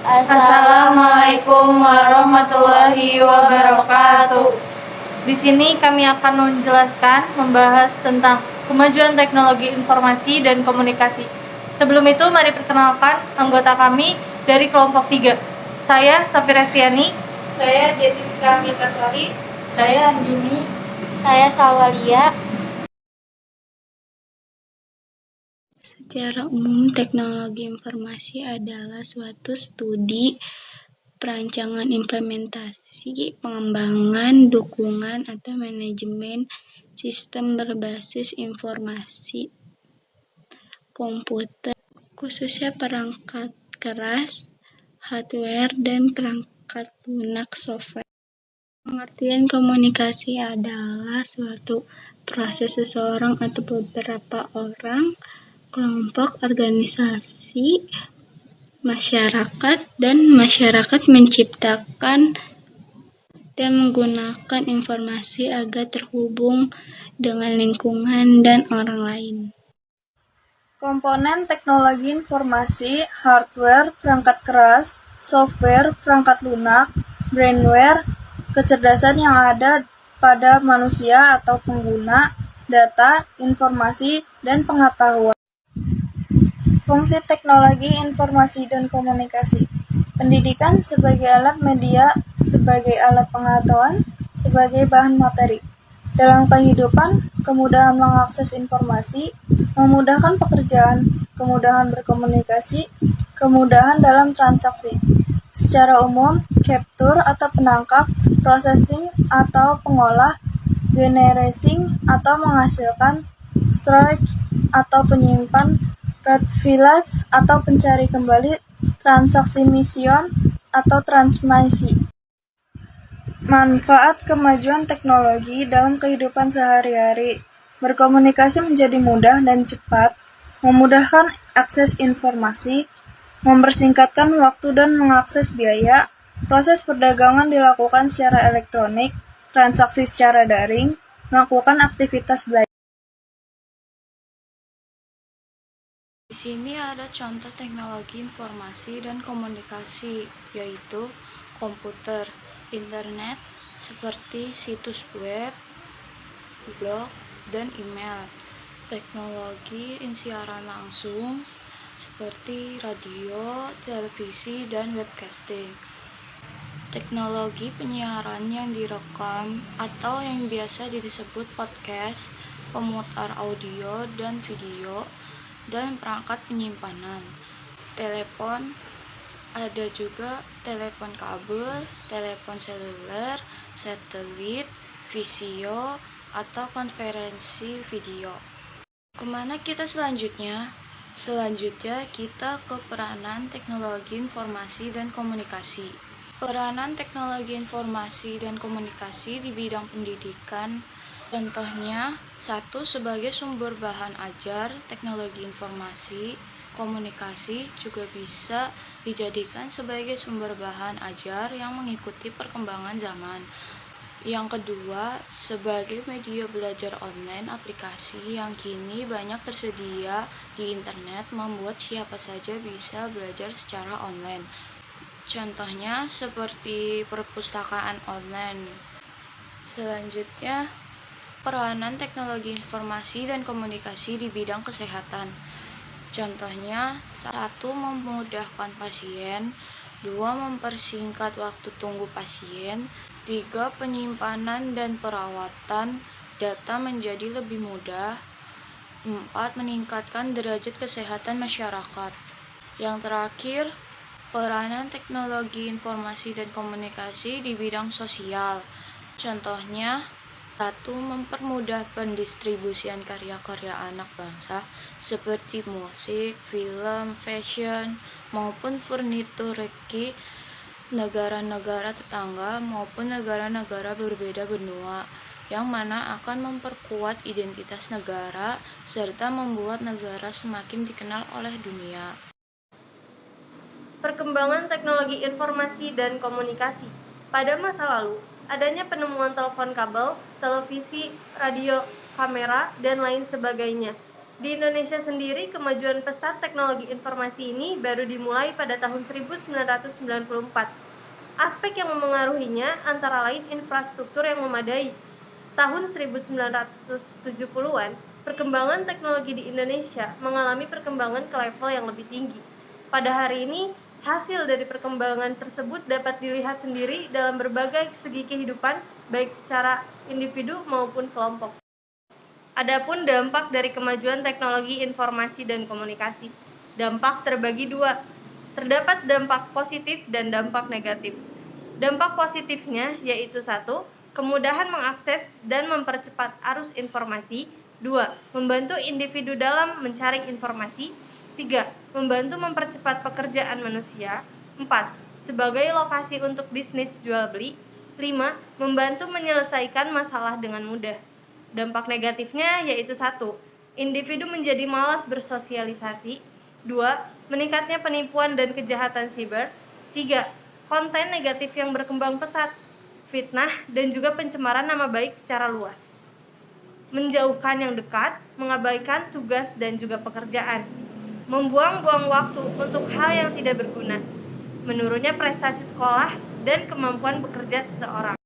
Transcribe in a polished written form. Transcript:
Assalamualaikum warahmatullahi wabarakatuh. Di sini kami akan membahas tentang kemajuan teknologi informasi dan komunikasi. Sebelum itu, mari perkenalkan anggota kami dari kelompok 3. Saya Safira Stiani. Saya Jessica Mitasari. Saya Andini. Saya Salwalia. Secara umum, teknologi informasi adalah suatu studi, perancangan, implementasi, pengembangan, dukungan, atau manajemen sistem berbasis informasi komputer, khususnya perangkat keras, hardware, dan perangkat lunak software. Pengertian komunikasi adalah suatu proses seseorang atau beberapa orang, kelompok, organisasi, masyarakat, dan masyarakat menciptakan dan menggunakan informasi agar terhubung dengan lingkungan dan orang lain. Komponen teknologi informasi, hardware, perangkat keras, software, perangkat lunak, brainware, kecerdasan yang ada pada manusia atau pengguna, data, informasi, dan pengetahuan. Fungsi teknologi informasi dan komunikasi. Pendidikan sebagai alat media, sebagai alat pengetahuan, sebagai bahan materi. Dalam kehidupan, kemudahan mengakses informasi, memudahkan pekerjaan, kemudahan berkomunikasi, kemudahan dalam transaksi. Secara umum, capture atau penangkap, processing atau pengolah, generating atau menghasilkan, strike atau penyimpan, retrieve atau pencari kembali, transaksi mission atau transmisi. Manfaat kemajuan teknologi dalam kehidupan sehari-hari. Berkomunikasi menjadi mudah dan cepat, memudahkan akses informasi, mempersingkatkan waktu dan mengakses biaya, proses perdagangan dilakukan secara elektronik, transaksi secara daring, melakukan aktivitas belajar. Di sini ada contoh teknologi informasi dan komunikasi, yaitu komputer, internet, seperti situs web, blog, dan email. Teknologi siaran langsung, seperti radio, televisi, dan webcasting. Teknologi penyiaran yang direkam atau yang biasa disebut podcast, pemutar audio dan video, dan perangkat penyimpanan. Telepon, ada juga telepon kabel, telepon seluler, satelit, visio, atau konferensi video. Kemana kita selanjutnya? Selanjutnya kita ke peranan teknologi informasi dan komunikasi. Peranan teknologi informasi dan komunikasi di bidang pendidikan. Contohnya, 1. Sebagai sumber bahan ajar, teknologi informasi, komunikasi juga bisa dijadikan sebagai sumber bahan ajar yang mengikuti perkembangan zaman. Yang kedua, sebagai media belajar online, aplikasi yang kini banyak tersedia di internet membuat siapa saja bisa belajar secara online. Contohnya seperti perpustakaan online. Selanjutnya, peranan teknologi informasi dan komunikasi di bidang kesehatan. Contohnya, 1. Memudahkan pasien, 2. Mempersingkat waktu tunggu pasien, 3. Penyimpanan dan perawatan data menjadi lebih mudah, 4. Meningkatkan derajat kesehatan masyarakat. Yang terakhir, peranan teknologi informasi dan komunikasi di bidang sosial. Contohnya, 1. Mempermudah pendistribusian karya-karya anak bangsa seperti musik, film, fashion, maupun furnitur reki negara-negara tetangga maupun negara-negara berbeda benua, yang mana akan memperkuat identitas negara serta membuat negara semakin dikenal oleh dunia. Perkembangan teknologi informasi dan komunikasi. Pada masa lalu, adanya penemuan telepon kabel, televisi, radio, kamera, dan lain sebagainya. Di Indonesia sendiri, kemajuan pesat teknologi informasi ini baru dimulai pada tahun 1994. Aspek yang memengaruhinya antara lain infrastruktur yang memadai. Tahun 1970-an, perkembangan teknologi di Indonesia mengalami perkembangan ke level yang lebih tinggi. Pada hari ini, hasil dari perkembangan tersebut dapat dilihat sendiri dalam berbagai segi kehidupan, baik secara individu maupun kelompok. Adapun dampak dari kemajuan teknologi informasi dan komunikasi. Dampak terbagi dua. Terdapat dampak positif dan dampak negatif. Dampak positifnya yaitu 1. Kemudahan mengakses dan mempercepat arus informasi. 2. Membantu individu dalam mencari informasi. 3. Membantu mempercepat pekerjaan manusia. 4. Sebagai lokasi untuk bisnis jual beli. 5. Membantu menyelesaikan masalah dengan mudah. Dampak negatifnya yaitu 1. Individu menjadi malas bersosialisasi. 2. Meningkatnya penipuan dan kejahatan siber. 3. Konten negatif yang berkembang pesat, fitnah, dan juga pencemaran nama baik secara luas. Menjauhkan yang dekat, mengabaikan tugas dan juga pekerjaan. Membuang-buang waktu untuk hal yang tidak berguna. Menurunnya prestasi sekolah dan kemampuan bekerja seseorang.